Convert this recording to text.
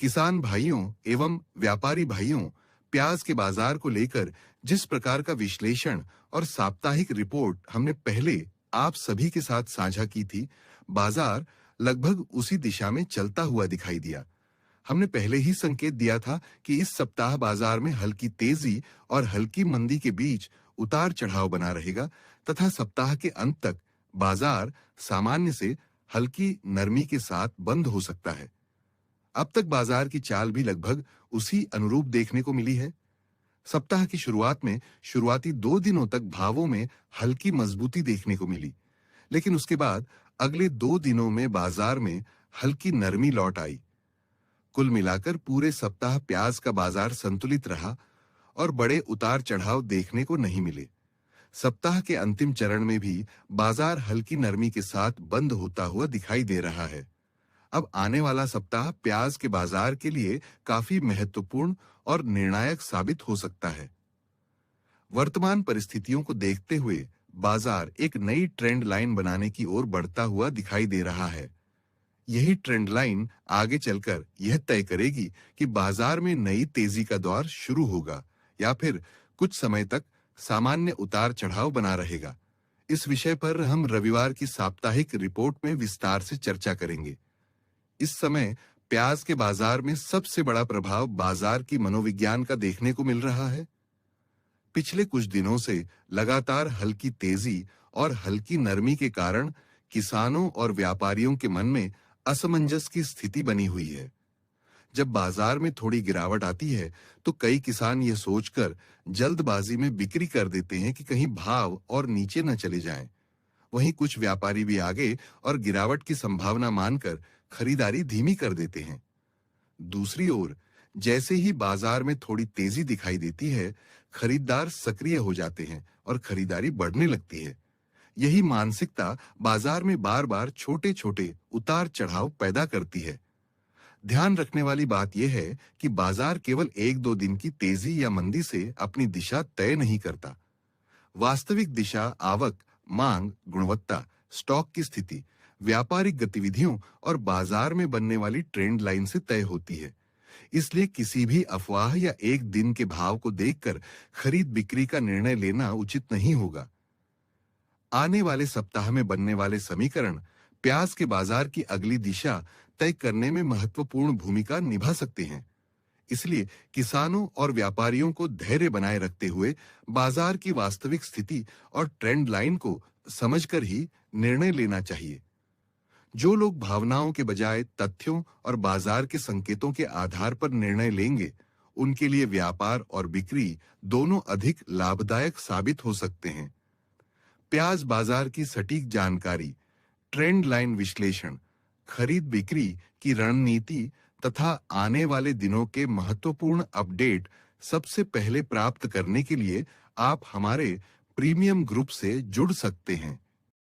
किसान भाइयों एवं व्यापारी भाइयों, प्याज के बाजार को लेकर जिस प्रकार का विश्लेषण और साप्ताहिक रिपोर्ट हमने पहले आप सभी के साथ साझा की थी, बाजार लगभग उसी दिशा में चलता हुआ दिखाई दिया। हमने पहले ही संकेत दिया था कि इस सप्ताह बाजार में हल्की तेजी और हल्की मंदी के बीच उतार चढ़ाव बना रहेगा तथा सप्ताह के अंत तक बाजार सामान्य से हल्की नरमी के साथ बंद हो सकता है। अब तक बाजार की चाल भी लगभग उसी अनुरूप देखने को मिली है। सप्ताह की शुरुआत में शुरुआती 2 दिनों तक भावों में हल्की मजबूती देखने को मिली, लेकिन उसके बाद अगले 2 दिनों में बाजार में हल्की नरमी लौट आई। कुल मिलाकर पूरे सप्ताह प्याज का बाजार संतुलित रहा और बड़े उतार चढ़ाव देखने को नहीं मिले। सप्ताह के अंतिम चरण में भी बाजार हल्की नरमी के साथ बंद होता हुआ दिखाई दे रहा है। अब आने वाला सप्ताह प्याज के बाजार के लिए काफी महत्वपूर्ण और निर्णायक साबित हो सकता है। वर्तमान परिस्थितियों को देखते हुए बाजार एक नई ट्रेंड लाइन बनाने की ओर बढ़ता हुआ दिखाई दे रहा है। यही ट्रेंड लाइन आगे चलकर यह तय करेगी कि बाजार में नई तेजी का दौर शुरू होगा या फिर कुछ समय तक सामान्य उतार चढ़ाव बना रहेगा। इस विषय पर हम रविवार की साप्ताहिक रिपोर्ट में विस्तार से चर्चा करेंगे। इस समय प्याज के बाजार में सबसे बड़ा प्रभाव बाजार की मनोविज्ञान का देखने को मिल रहा है। पिछले कुछ दिनों से लगातार हल्की तेजी और हल्की नरमी के कारण किसानों और व्यापारियों के मन में असमंजस की स्थिति बनी हुई है। जब बाजार में थोड़ी गिरावट आती है तो कई किसान ये सोचकर जल्दबाजी में बिक्री कर देते हैं कि कहीं भाव और नीचे न चले जाएं। वहीं कुछ व्यापारी भी आगे और गिरावट की संभावना मानकर खरीदारी धीमी कर देते हैं। दूसरी ओर जैसे ही बाजार में थोड़ी तेजी दिखाई देती है, खरीदार सक्रिय हो जाते हैं और खरीदारी बढ़ने लगती है। यही मानसिकता बाजार में बार-बार छोटे-छोटे उतार चढ़ाव पैदा करती है। ध्यान रखने वाली बात यह है कि बाजार केवल 1-2 दिन की तेजी या मंदी से अपनी दिशा तय नहीं करता। वास्तविक दिशा आवक, मांग, गुणवत्ता, स्टॉक की स्थिति, व्यापारिक गतिविधियों और बाजार में बनने वाली ट्रेंड लाइन से तय होती है। इसलिए किसी भी अफवाह या एक दिन के भाव को देखकर खरीद बिक्री का निर्णय लेना उचित नहीं होगा। आने वाले सप्ताह में बनने वाले समीकरण प्याज के बाजार की अगली दिशा तय करने में महत्वपूर्ण भूमिका निभा सकते हैं। इसलिए किसानों और व्यापारियों को धैर्य बनाए रखते हुए बाजार की वास्तविक स्थिति और ट्रेंड लाइन को समझकर ही निर्णय लेना चाहिए। जो लोग भावनाओं के बजाय तथ्यों और बाजार के संकेतों के आधार पर निर्णय लेंगे, उनके लिए व्यापार और बिक्री दोनों अधिक लाभदायक साबित हो सकते हैं। प्याज बाजार की सटीक जानकारी, ट्रेंड लाइन विश्लेषण, खरीद बिक्री की रणनीति तथा आने वाले दिनों के महत्वपूर्ण अपडेट सबसे पहले प्राप्त करने के लिए आप हमारे प्रीमियम ग्रुप से जुड़ सकते हैं।